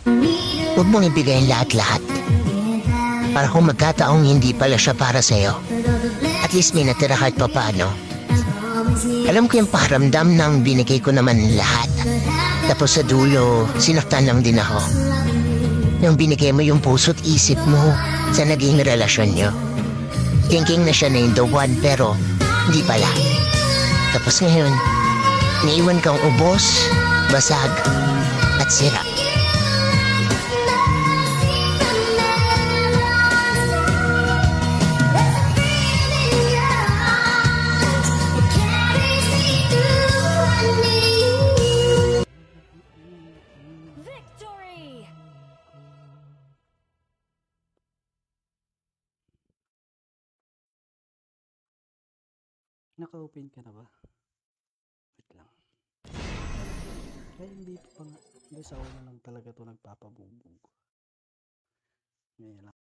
Huwag mong ibigay lahat-lahat. Para kung magkataong hindi pala siya para sa'yo, at least may natira kahit papaano. Alam ko yung pakiramdam ng binigay ko naman lahat. Tapos sa dulo, sinaktan lang din ako. Nung binigay mo yung puso't isip mo sa naging relasyon nyo. Thinking na siya na yung the one pero hindi pala. Tapos ngayon, naiwan kang ubos, basag, at sira. Victory! Naka-open ka na ba? Wait lang. Kaya hindi pa nga. Hindi sa una lang talaga to nagpapabugbog. Ngayon lang.